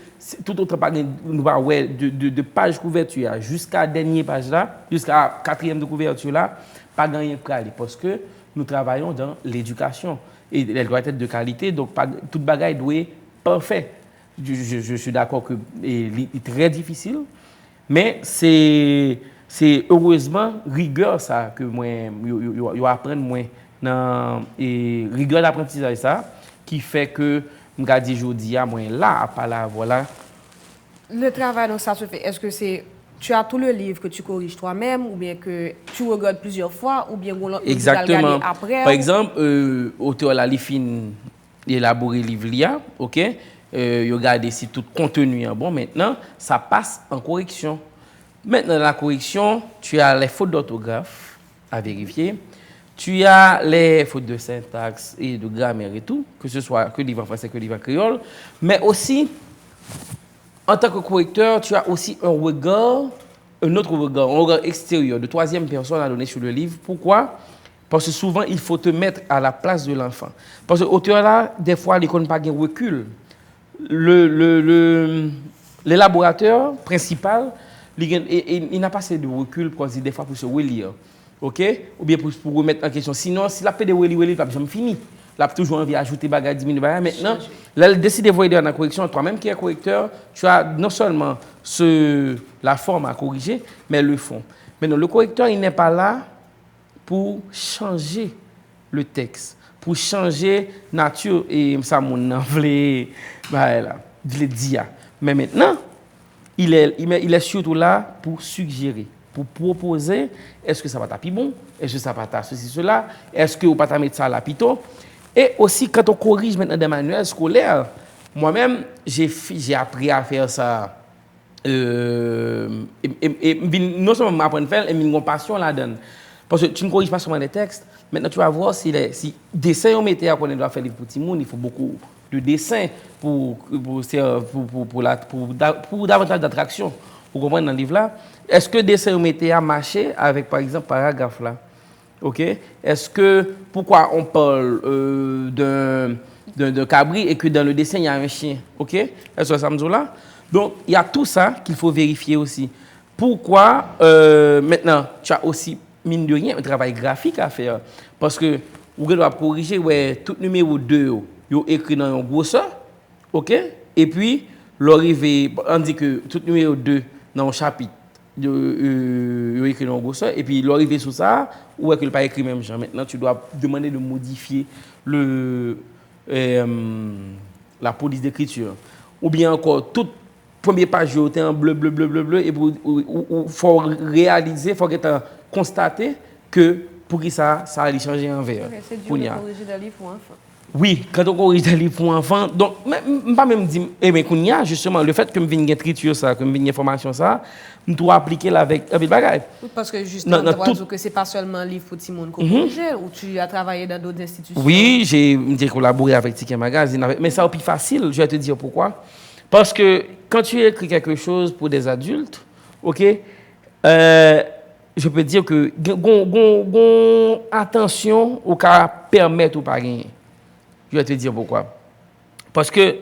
Speaker 3: tout autre de page couverture jusqu'à la dernière page là, jusqu'à la quatrième de couverture là, pas gagné pour aller parce que nous travaillons dans l'éducation et elle doit être de qualité, donc toute bagaille doit être parfait. Je suis d'accord que c'est très difficile, mais c'est heureusement rigueur ça que moi yo apprendre moi dans rigueur d'apprentissage ça qui fait que me dit jodi à moi là pas là voilà.
Speaker 1: Le travail donc ça se fait, est-ce que c'est tu as tout le livre que tu corriges toi-même ou bien que tu regardes plusieurs fois ou bien
Speaker 3: exactement
Speaker 1: après?
Speaker 3: Par exemple auteur la li fin élaborer livre là, OK, yo regarder si tout contenu est bon, maintenant ça passe en correction. Maintenant dans la correction, tu as les fautes d'orthographe à vérifier. Tu as les fautes de syntaxe et de grammaire et tout, que ce soit que livre en français, que livre en créole. Mais aussi, en tant que correcteur, tu as aussi un autre regard extérieur, de troisième personne à donner sur le livre. Pourquoi? Parce que souvent, il faut te mettre à la place de l'enfant. Parce que l'auteur là, des fois, il n'a pas de recul. L'élaborateur principal, il n'a pas assez de recul pour des fois pour se relire. OK? Ou bien pour remettre en question. Sinon, si la paix de Weli, il va jamais fini. Il a toujours envie d'ajouter bagage, diminuer bagage. Maintenant, là, il décide de voir dans la correction. Toi-même qui es correcteur, tu as non seulement la forme à corriger, mais le fond. Maintenant, le correcteur, il n'est pas là pour changer le texte, pour changer nature et ça, mon voulait dire. Mais maintenant, il est surtout là pour suggérer, pour proposer, est-ce que ça va taper bon, est-ce que ça va taper ceci, cela, est-ce que vous ne va pas mettre ça à l'apito. Et aussi, quand on corrige maintenant des manuels scolaires, moi-même, j'ai appris à faire ça. Et non seulement m'apprendre à faire, mais une passion là-dedans. Parce que tu ne corriges pas seulement les textes. Maintenant, tu vas voir si dessin on mettait à qu'on doit faire livre pour Timoun, il faut beaucoup de dessins pour davantage d'attraction. Vous comprenez dans le livre là? Est-ce que dessin on mettait à marcher avec, par exemple, paragraphe là? OK? Est-ce que, pourquoi on parle d'un cabri et que dans le dessin, il y a un chien? OK? Est-ce que ça me dit là? Donc, il y a tout ça qu'il faut vérifier aussi. Pourquoi, maintenant, tu as aussi, mine de rien, un travail graphique à faire. Parce que, vous devez corriger, ouais, tout numéro 2, vous écrit dans un grosseur, OK? Et puis, l'arrivée, on dit que tout numéro 2 dans un chapitre, il écrit dans un grosseur, et puis l'arrivée sur ça, ou est-ce qu'il n'a pas écrit même genre. Maintenant, tu dois demander de modifier la police d'écriture. Ou bien encore, toute première page est en bleu, et il faut réaliser, il faut constater que pour qui ça allait changer en vert.
Speaker 1: C'est dur de corriger des livres pour enfants.
Speaker 3: Oui, quand on corrige des livres pour enfants, donc, pas même dire, mais justement, le fait que je vienne écriture ça, que je vienne formation ça, je dois appliquer avec des bagages.
Speaker 1: Parce que justement, tu dois dire que ce n'est pas seulement un livre pour Timon qu'on corrige, ou tu as travaillé dans d'autres institutions.
Speaker 3: Oui, j'ai collaboré avec Ticket Magazine, mais ça, c'est plus facile, je vais te dire pourquoi. Parce que quand tu écris quelque chose pour des adultes, OK, je peux dire que attention au cas permettre ou pas gagner. Je vais te dire pourquoi. Parce que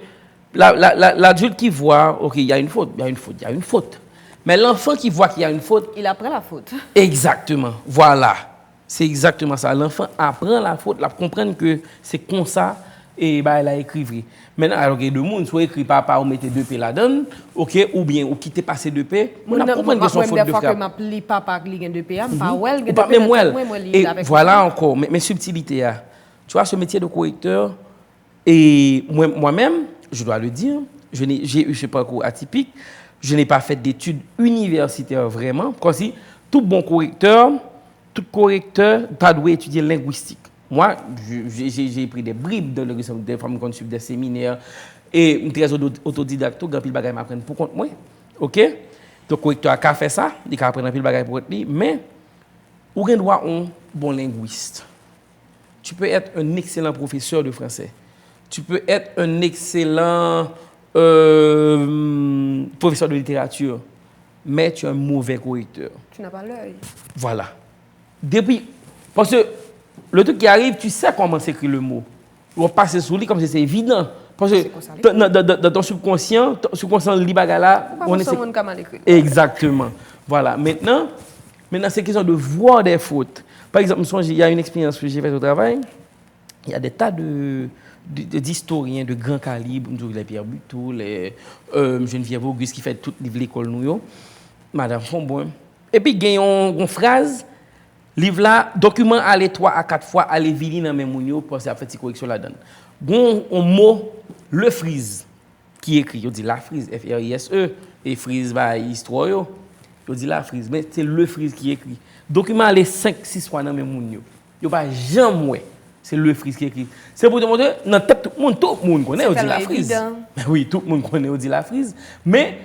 Speaker 3: l'adulte qui voit, OK, il y a une faute. Mais l'enfant qui voit qu'il y a une faute...
Speaker 1: Il apprend la faute.
Speaker 3: Exactement. Voilà. C'est exactement ça. L'enfant apprend la faute, la comprendre que c'est comme ça et bah elle a écrit vrai. Maintenant, alors que deux mondes soit écrit papa ou mettez 2 P là-dedans, OK, ou bien ou quitter passer 2 P, on a comprendre que son faute de
Speaker 1: frappe.
Speaker 3: frappe.
Speaker 1: Moi m'appelle papa qui gagne 2 P, pas well,
Speaker 3: Ou pas même well. Et voilà encore mes subtilités. Tu vois ce métier de correcteur et moi-même, je dois le dire, j'ai eu ce parcours atypique. Je n'ai pas fait d'études universitaires vraiment, comme si tout bon correcteur, tout correcteur, pas doit étudier linguistique. Moi, j'ai pris des bribes dans le des femmes qui suivent des séminaires et très autodidacte, grand pile bagaille m'apprendre pour compte moi. OK? Donc correcteur a fait ça, il a apprendre pile bagaille pour lui, mais ou gen droit un bon linguiste. Tu peux être un excellent professeur de français. Tu peux être un excellent professeur de littérature, mais tu es un mauvais correcteur.
Speaker 1: Tu n'as pas l'œil.
Speaker 3: Voilà. Depuis, parce que le truc qui arrive, tu sais comment s'écrit le mot. On passe sous lui comme si c'est évident. Parce que dans ton subconscient, lit bagala,
Speaker 1: on est
Speaker 3: exactement. Voilà. Maintenant c'est question de voir des fautes. Par exemple, il y a une expérience que j'ai faite au travail. Il y a des tas d'historiens de grand calibre, les Pierre Buteau, les Geneviève Auguste qui fait toute l'école nous, Madame Fonboin. Et puis il y a une phrase, livre là, document aller 3 à 4 fois aller venir dans même mounio pour faire petite correction là-dedans. Bon un mot le frise qui écrit, on dit la frise F R I S E et frise bah histoire yo. On dit la frise mais c'est le frise qui écrit. Document aller 5 6 fois dans même mounio. Yo pas jamais c'est le frise qui écrit. C'est pour te montrer dans tête tout le monde connaît on dit la frise. Oui, tout le monde connaît on dit la frise mais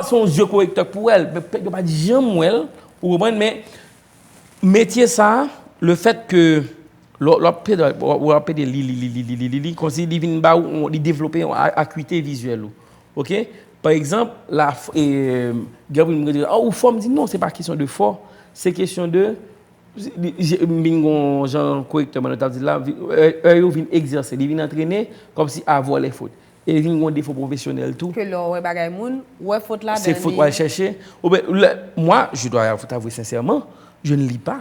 Speaker 3: son jeu correcteur pour elle mais pas jamais elle ou mais métier ça le fait que l'OP de li comme si divine ba on développer acuité visuelle. OK? Par exemple, Gabriel me dit ou forme dit non, c'est pas question de fort, c'est question de Jean correctement dit là eux viennent exercer, ils viennent entraîner comme si avoir les fautes. Et il y a des défauts professionnels tout.
Speaker 1: Que l'on bagay moun, ouais faute là
Speaker 3: c'est faute à chercher. Moi, je dois avouer sincèrement, je ne lis pas.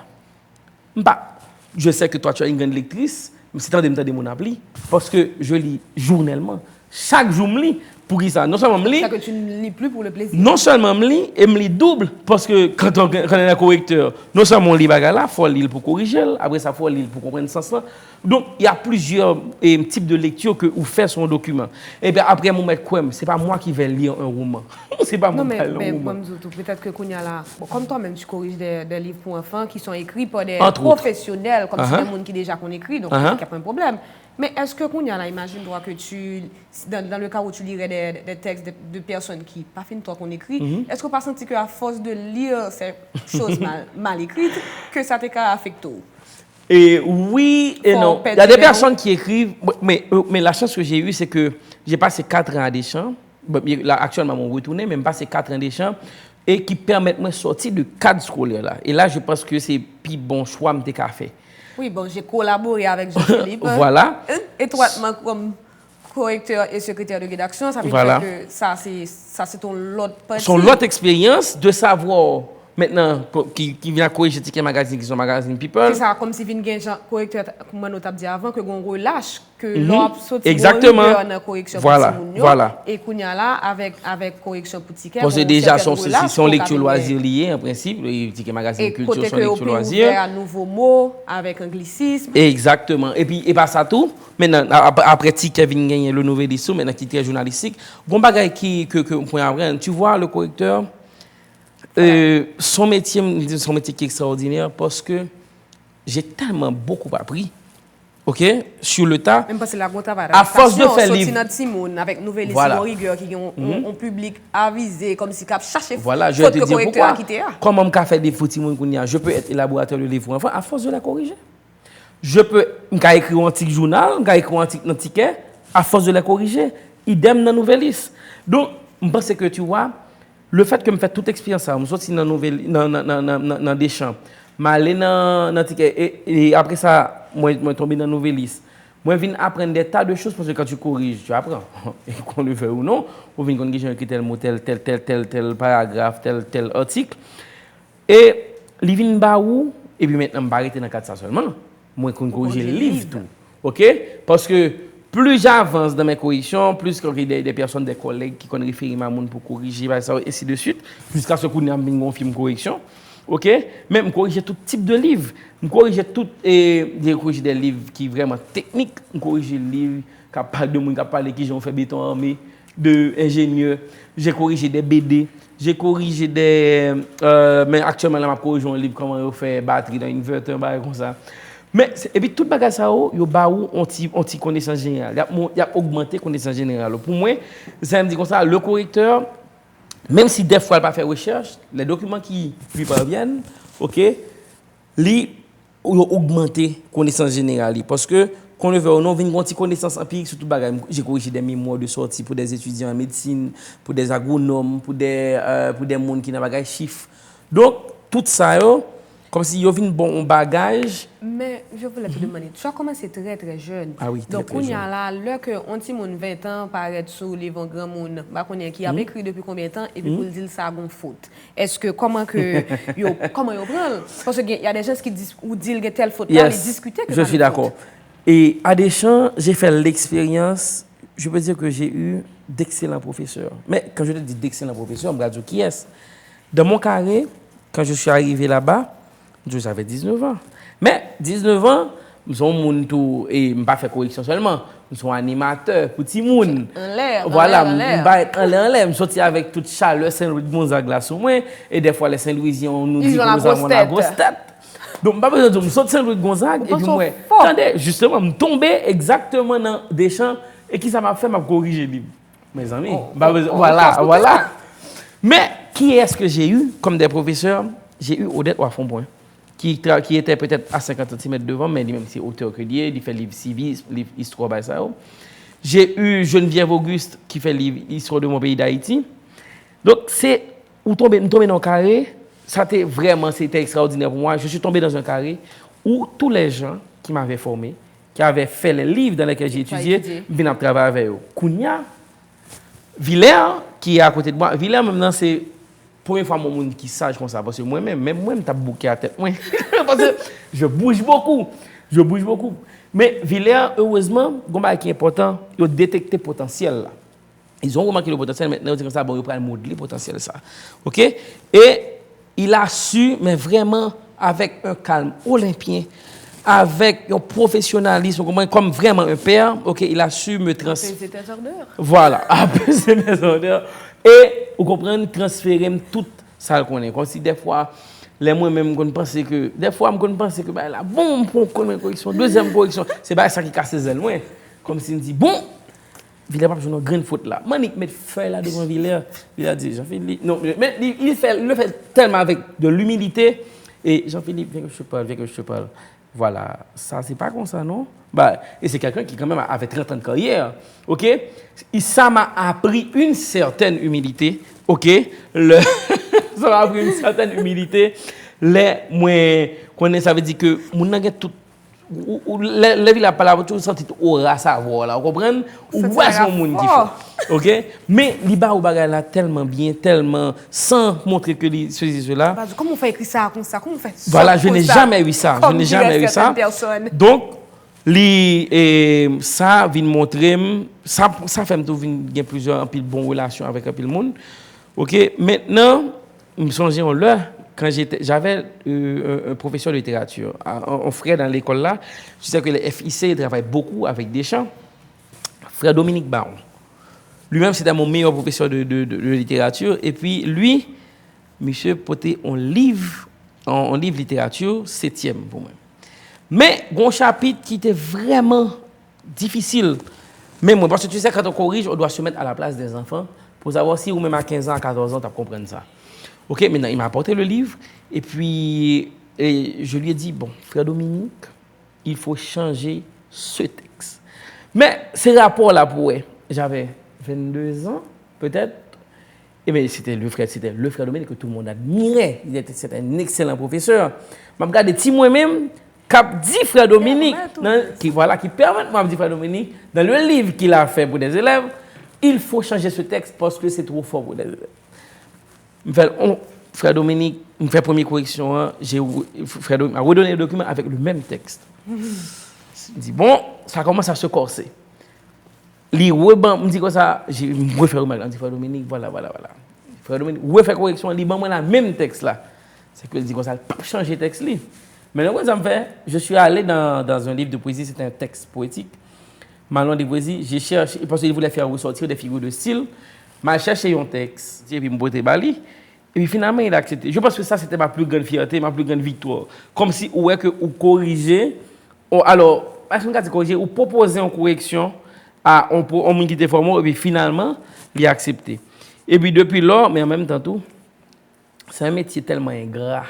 Speaker 3: Je sais que toi tu es une grande lectrice, mais c'est temps de me donner mon appli parce que je lis journellement. Chaque jour je lis pour ça. Non seulement je lis.
Speaker 1: C'est que tu ne lis plus pour le plaisir.
Speaker 3: Non seulement je lis et je lis double parce que quand on est un correcteur, non seulement on lit bagala, faut lire pour corriger, après ça faut lire pour comprendre sens là. Donc il y a plusieurs types de lecture que vous faites son document. Et bien après mon mettre quoi, c'est pas moi qui vais lire un roman. C'est pas moi qui vais lire un roman.
Speaker 1: Peut-être que Kounia là, comme toi même tu corriges des livres pour enfants qui sont écrits par des professionnels comme c'est des gens qui déjà qu'on écrit donc il n'y a pas de problème. Mais est-ce que Kounia là, imagine-toi que tu dans le cas où tu lirais des textes de personnes qui pas fin toi qu'on écrit, est-ce que tu pas senti que à force de lire ces choses mal écrites que ça t'a affecté?
Speaker 3: Et oui et non. Il y a des personnes qui écrivent, mais la chance que j'ai eue, c'est que j'ai passé 4 ans à Deschamps. Là, actuellement, je retourné, mais j'ai passé 4 ans à Deschamps et qui permettent de sortir du cadre scolaire. Là. Et là, je pense que c'est le plus bon choix que j'ai fait.
Speaker 1: Oui, bon, j'ai collaboré avec Jean-Philippe.
Speaker 3: Voilà.
Speaker 1: Étroitement comme correcteur et secrétaire de rédaction. Ça veut
Speaker 3: voilà.
Speaker 1: dire que ça, c'est ton lot partie.
Speaker 3: Son lot expérience de savoir. Maintenant, qui vient corriger Ticket Magazine, qui sont magazine People.
Speaker 1: C'est ça, comme si vient un correcteur, comme on t'a dit avant, que on relâche, que l'on saute
Speaker 3: exactement.
Speaker 1: En correction
Speaker 3: voilà.
Speaker 1: pour
Speaker 3: voilà.
Speaker 1: Et qu'on y a là, avec correction pour Ticket.
Speaker 3: Parce que déjà, son lecture loisir liée, en principe, le Ticket Magazine Culture, son lecture loisir.
Speaker 1: Et un nouveau mot, avec anglicisme.
Speaker 3: Exactement. Et puis, pas ça tout. Maintenant, après Ticket vient gagner le nouvel dissous, maintenant qui est très journalistique. Bon bagage que on peut apprendre. Tu vois, le correcteur, son métier qui est extraordinaire parce que j'ai tellement beaucoup appris, ok, sur le tas.
Speaker 1: Même parce que la
Speaker 3: à force de faire livre,
Speaker 1: avec nouvelle voilà. Rigueur qui ont un public avisé comme si cap chercher.
Speaker 3: Voilà, je vais te dire pourquoi. Comment me faire des fautes je peux être élaborateur de livre enfant à force de la corriger. Je peux écrire un petit journal, écrire un petit ticket à force de la corriger. Idem dans nouvelle liste. Donc, je pense que tu vois. Le fait que je fais toute expérience, je suis sorti dans des champs, je suis allé dans ticket et après ça, je suis tombé dans une nouvelle liste. Je viens apprendre des tas de choses parce que quand tu corriges, tu apprends. Et qu'on le fait ou non, ou bien qu'on écrit tel mot, tel paragraphe, tel article. Et il vient baou Et puis maintenant, je vais arrêter dans le cadre de ça seulement. Moi, je corriger le livre tout. OK? Parce que plus j'avance dans mes corrections, plus il y a des personnes, des collègues qui connaissent référer à moi pour corriger, ça, et ainsi de suite, jusqu'à ce qu'on ait un film correction. OK? Même je corrige tout type de livre. Je corrige tout, et je corrige des livres qui sont vraiment techniques. Je corrige des livres qui parlent de monde, qui parlent qui ont fait béton armé, d'ingénieurs. J'ai corrigé des BD. J'ai corrigé des. Mais actuellement, là, je corrige un livre comment on fait batterie dans l'inverteur, comme ça. Mais, et puis, tout le bagage, il y a une connaissance générale. Il y a augmenté la connaissance générale. Pour moi, ça me dit comme ça, le correcteur, même si des fois, il n'a pas fait recherche, les documents qui lui parviennent, OK, ils ont augmenté la connaissance générale. Parce que, qu'on le veut ou non, une connaissance empirique sur tout le bagage. J'ai corrigé des mémoires de sortie pour des étudiants en médecine, pour des agronomes, pour des gens qui n'ont pas de chiffres. Donc, tout ça, comme si il y avait un bon bagage.
Speaker 1: Mais je voulais te demander, tu as commencé très très jeune.
Speaker 3: Ah oui, très,
Speaker 1: donc,
Speaker 3: très
Speaker 1: on y
Speaker 3: jeune.
Speaker 1: a là, là que on petit monde 20 ans paraît sur les grand monde, qui a écrit depuis combien de temps et puis pour dire ça a une faute. Est-ce que comment comment ils prennent? Parce qu'il y a des gens qui disent ou disent que telle faute là, ils discutent que
Speaker 3: je suis d'accord. Et à Deschamps, j'ai fait l'expérience, je peux dire que j'ai eu d'excellents professeurs. Mais quand je te dis d'excellents professeurs, je me dis qui est-ce? Dans mon carré, quand je suis arrivé là-bas, j'avais 19 ans. Mais 19 ans, nous sommes tout et je ne pas faire correction seulement. Nous sommes animateurs, petit monde. Voilà, en l'air, je sorti avec toute chaleur Saint-Louis de Gonzague sur moi et des fois les Saint-Louisiens nous disent que nous avons la grosse tête. Donc, je ne pas sortir Saint-Louis de Gonzague et puis moi, attendez, justement, je tombé exactement dans des champs et qui ça m'a fait m'a corriger libre. Mes amis, voilà. Mais qui est-ce que j'ai eu comme des professeurs? J'ai eu Odette Wafonpoint, qui était peut-être à 50 cm devant, mais lui-même c'est auteur que il fait livre civisme, livre histoire by ça. J'ai eu Geneviève Auguste qui fait livre histoire de mon pays d'Haïti. Donc c'est où tomber dans un carré, c'était extraordinaire pour moi. Je suis tombé dans un carré où tous les gens qui m'avaient formé, qui avaient fait les livres dans lesquels j'ai étudié, venaient travailler avec eux. Kounia, Villers, qui est à côté de moi, Villers maintenant c'est première fois mon monde qui sage comme ça parce que même moi je tape bouquet à tête parce que je bouge beaucoup mais Villers heureusement comme qui est important ils ont détecté le potentiel là. Ils ont remarqué le potentiel maintenant ils disent ça bon ils prennent modeler potentiel ça. OK et il a su mais vraiment avec un calme olympien avec un professionnalisme comme vraiment un père. OK il a su me transmettre voilà apaiser mes ordres. Et, vous comprenez, transférer tout ça qu'on est. Comme si des fois, les moi-même, je pense que, des fois, je pense que, la bon, première correction, deuxième correction, c'est pas ça qui casse les ailes, comme si on dit, bon, Villers pas une grande faute là. Manik met feuille là devant Villers, Villers dit, Jean-Philippe, non, mais il le fait tellement avec de l'humilité, et Jean-Philippe, viens que je te parle. Voilà, ça c'est pas comme ça, non? Et c'est quelqu'un qui quand même avait 30 ans de carrière, ok? Et ça m'a appris une certaine humilité, ok? Ça m'a appris une certaine humilité. Ça veut dire que mon n'a tout, les villes pas là, tu sens tout aura savoir là, vous comprenez? Ou est-ce mon monde qui fait, ok? Mais l'Iba ou bagay là tellement bien, tellement sans montrer que ceci cela.
Speaker 1: Comment on fait écrire ça comme ça? Comment on fait ça?
Speaker 3: Voilà, je n'ai jamais eu ça. Je n'ai jamais eu ça. Donc ça vient montrer, ça fait me trouver plusieurs bonnes relations avec un peu le monde. OK, maintenant, je me souviens quand j'avais un professeur de littérature, un frère dans l'école là, je sais que le FIC travaille beaucoup avec Deschamps. Frère Dominique Baron. Lui-même, c'était mon meilleur professeur de littérature. Et puis, lui, monsieur portait un livre littérature, 7e pour moi. Mais, bon chapitre qui était vraiment difficile. Mais moi, parce que tu sais, quand on corrige, on doit se mettre à la place des enfants pour savoir si ou même à 15 ans, à 14 ans, tu comprends ça. OK, maintenant, il m'a apporté le livre. Et puis, je lui ai dit, bon, frère Dominique, il faut changer ce texte. Mais, ces rapports-là, j'avais 22 ans, peut-être. Et bien, c'était le frère Dominique que tout le monde admirait. C'était un excellent professeur. Je regarde petit moi-même, cap dit frère Dominique, qui permet de dire frère Dominique, dans le livre qu'il a fait pour des élèves, il faut changer ce texte parce que c'est trop fort pour des élèves. frère Dominique, me fait première correction, hein, frère Dominique m'a redonné le document avec le même texte. Je dis, bon, ça commence à se corser. Me dit comme ça, j'ai refait remarque, dit frère Dominique, voilà. Frère Dominique, refait correction, il m'a la même texte là. C'est que je dis comme ça, pas changer texte là. Mais là, ça me fait, je suis allé dans un livre de poésie, c'était un texte poétique. Malon de poésie, j'ai cherché, parce qu'il voulait faire ressortir des figures de style, j'ai cherché un texte, et puis je me bali, et puis finalement il a accepté. Je pense que ça c'était ma plus grande fierté, ma plus grande victoire. Comme si ouais que ou corriger, alors, parce qu'on a corriger, ou proposer une correction à un monde qui était formé, et puis finalement il a accepté. Et puis depuis là, mais en même temps tout, c'est un métier tellement ingrat.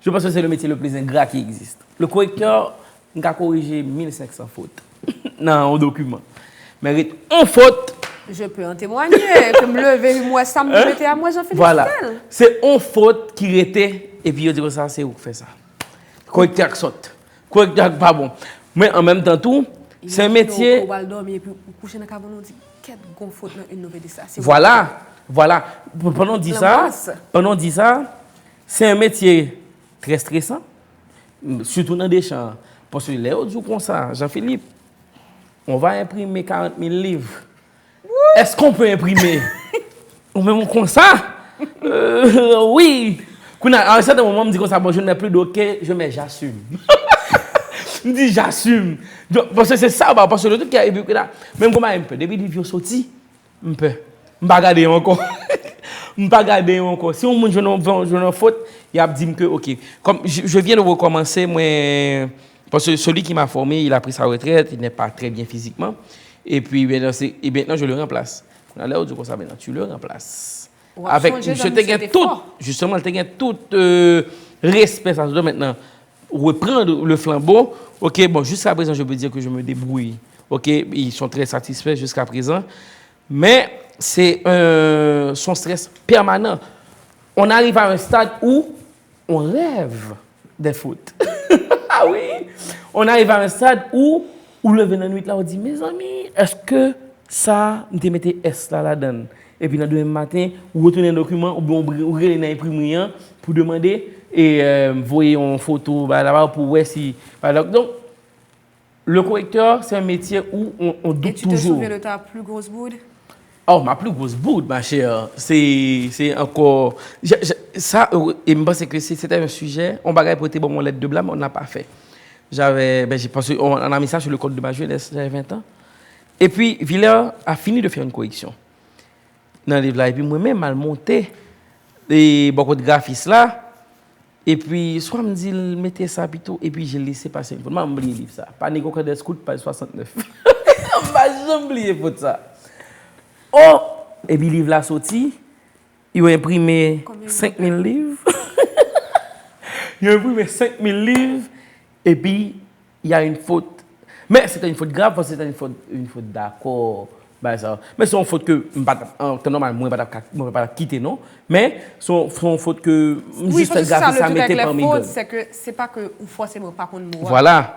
Speaker 3: Je pense que c'est le métier le plus ingrat qui existe. Le correcteur, il a corrigé 1500 fautes dans un document. Mérite une faute.
Speaker 1: Je peux en témoigner. Que me lever, moi, ça me mettait à moi, Jean-Philippe.
Speaker 3: Voilà. C'est une faute qui était, et puis je dis que ça, c'est où qui fait ça. Correcteur qui saute. Correcteur pas bon. Mais en même temps, tout, c'est un métier. Voilà. Pendant 10 ça, c'est un métier très stressant, surtout dans des champs. Parce que les autres jours comme ça, Jean-Philippe, on va imprimer 40 000 livres. Est-ce qu'on peut imprimer? Ou même comme ça? Oui. À un certain moment, on me dit comme ça, bon, je n'ai plus d'ok, j'assume. Je me dis, j'assume. Parce que c'est ça, parce que le truc qui a là, même comme un peu, depuis que je suis sorti, je peux. Je ne vais pas regarder encore. Je ne vais pas regarder encore. Si on me dit une faute, il a dit que, ok. Comme je viens de recommencer, moi. Parce que celui qui m'a formé, il a pris sa retraite, il n'est pas très bien physiquement. Et puis, maintenant, je le remplace. On a l'air de dire ça, maintenant, tu le remplaces. Je te gagne tout, justement, je te gagne tout respect. Ça doit maintenant reprendre le flambeau. Ok, bon, jusqu'à présent, je peux dire que je me débrouille. Ok, ils sont très satisfaits jusqu'à présent. Mais c'est son stress permanent. On arrive à un stade où on rêve des fautes. Ah oui, on arrive à un stade où lever dans la nuit là, on dit, mes amis, est-ce que ça, nous te mettez S là-dedans? Et puis dans le deuxième matin, vous retournez un document, ou regardez dans l'imprimerie pour demander, et voyez une photo là-bas pour voir si. Donc, le correcteur, c'est un métier où on doute toujours. Et tu te
Speaker 1: souviens de ta plus grosse boude?
Speaker 3: Oh, ma plus grosse boude, ma chère, c'est encore. Ça, et je pense que c'était un sujet, on va porter mon lettre de blâme, on n'a pas fait. J'ai pensé, on a mis ça sur le code de ma jeunesse, j'avais 20 ans. Et puis, Villers a fini de faire une correction dans le livre là. Et puis, moi-même, mal monté beaucoup de graphistes là. Et puis, soit me dit, mettez ça plutôt, et puis je laissé passer une fois. Je m'ai oublié le livre ça. Panique au des scouts, page 69. Je m'ai oublié pour ça. Oh! Et puis, le livre là sorti, il a imprimé 5000 livres. Il a imprimé 5000 livres. Et puis, il y a une faute. Mais c'était une faute grave parce que c'était une faute d'accord. Mais c'est une faute que, normalement, je ne vais pas quitter, non? Mais c'est une faute que,
Speaker 1: oui, juste le graphiste, ça mettait parmi les fautes, c'est que c'est pas que vous forcément pas qu'on nous voit.
Speaker 3: Voilà.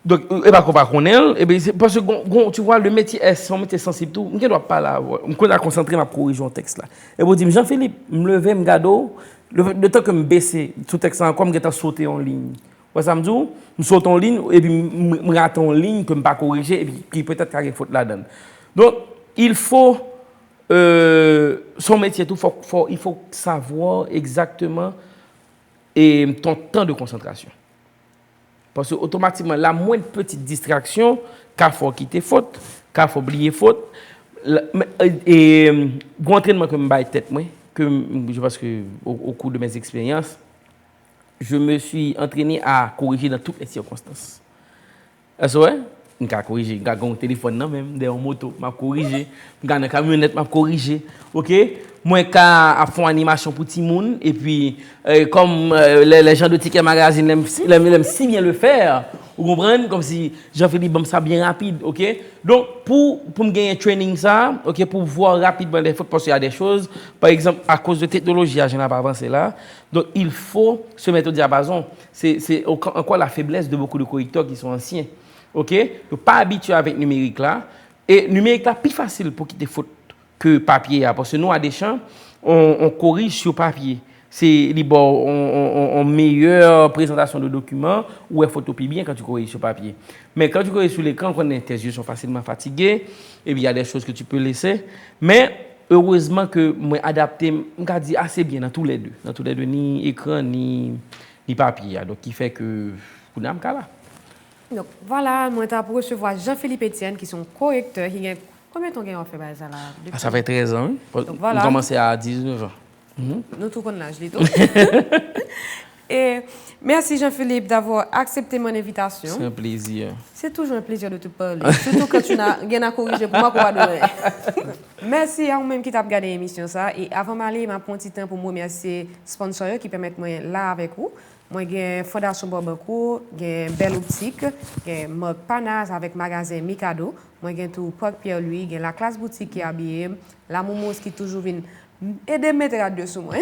Speaker 3: Donc, et pas qu'on pas connaît, et bien parce que tu vois le métier est son métier sensible tout, je dois pas là, je dois concentrer ma corriger un texte là. Et vous dites Jean-Philippe, me lever me gado, le temps que me baisser tout texte là comme que sauter en ligne. Ouais ça me dit, me saute en ligne et puis me rate en ligne que me pas corriger et puis peut-être qu'il y a une faute là-dedans. Donc, il faut son métier tout il faut savoir exactement et ton temps de concentration. Parce que automatiquement, la moindre petite distraction, qu'il faut quitter faute, qu'il faut oublier faute, et l'entraînement que je me tête, je pense que au cours de mes expériences, je me suis entraîné à corriger dans toutes les circonstances. Est-ce vrai? Je vais corriger, je vais un téléphone, non, même, dans une moto, je vais corriger, je vais une camionnette, je vais corriger. Ok? Moi, je fais une animation pour tout le monde, et puis, comme les gens de Ticket Magazine aiment si bien le faire, vous comprenez? Comme si Jean-Philippe Bam ça bien rapide, ok? Donc, pour me gagner un training, ça, ok, pour voir rapidement les fautes, parce qu'il y a des choses, par exemple, à cause de technologie, je n'ai pas avancé là, donc il faut se mettre au diapason. C'est encore la faiblesse de beaucoup de correcteurs qui sont anciens. Ok, donc pas habitué avec le numérique là. Et le numérique là, plus facile pour quitter faute que papier. Parce que nous, à Deschamps, on corrige sur papier. C'est bon, en meilleure présentation de documents ou elle photopie bien quand tu corriges sur papier. Mais quand tu corriges sur l'écran, tes yeux sont facilement fatigués, et puis il y a des choses que tu peux laisser. Mais heureusement que moi adapté, je dis assez bien dans tous les deux, ni écran ni papier. Donc qui fait que vous n'avez pas là.
Speaker 1: Donc voilà, moi pour recevoir Jean-Philippe Etienne qui sont correcteurs, qui gagne combien de temps on fait ça là?
Speaker 3: Ça fait 13 ans.
Speaker 1: Donc, voilà.
Speaker 3: On commencé à 19 ans.
Speaker 1: Nous tout connaissons l'âge, les tout. Et merci Jean-Philippe d'avoir accepté mon invitation.
Speaker 3: C'est un plaisir.
Speaker 1: C'est toujours un plaisir de te parler, surtout quand tu n'as rien à corriger pour moi pour adorer. Merci à vous-même qui t'a regardé l'émission ça. Et avant d'aller, je prends un petit temps pour me remercier les sponsors qui permettent moi là avec vous. Moi, j'ai Fondation Barbancourt, j'ai Belle Optique, j'ai Marc Panaz avec magasin Mikado. Moi, j'ai tout Porc Pierre-Louis, j'ai la classe boutique qui est habillée, la Momos qui toujours vient aider à mettre à deux sous moi.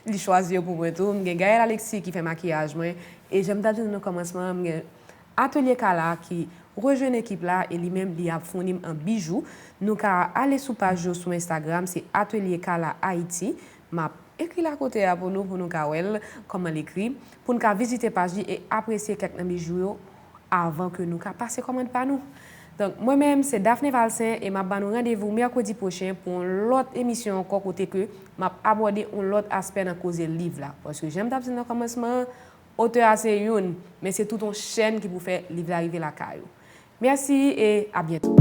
Speaker 1: Il choisit pour moi tout. J'ai Gaël Alexis qui fait maquillage moi. Et j'aime d'abord dans le commencement, j'ai Atelier Kala qui rejoint l'équipe là et lui-même il a fourni un bijou. Nous allez sur page sur Instagram, c'est Atelier Kala Haïti. M'a écrit à côté pour nous comment l'écrit pour nous visiter page et apprécier quelques bijoux avant que nous passer commande par nous. Donc moi-même c'est Daphné Valsin et m'a donné rendez-vous mercredi prochain pour l'autre émission encore côté que m'a aborder un autre aspect dans cause livre là parce que j'aime d'abord dans le commencement auteur c'est une mais c'est toute une chaîne qui vous fait livre arriver la caillou. Merci et à bientôt.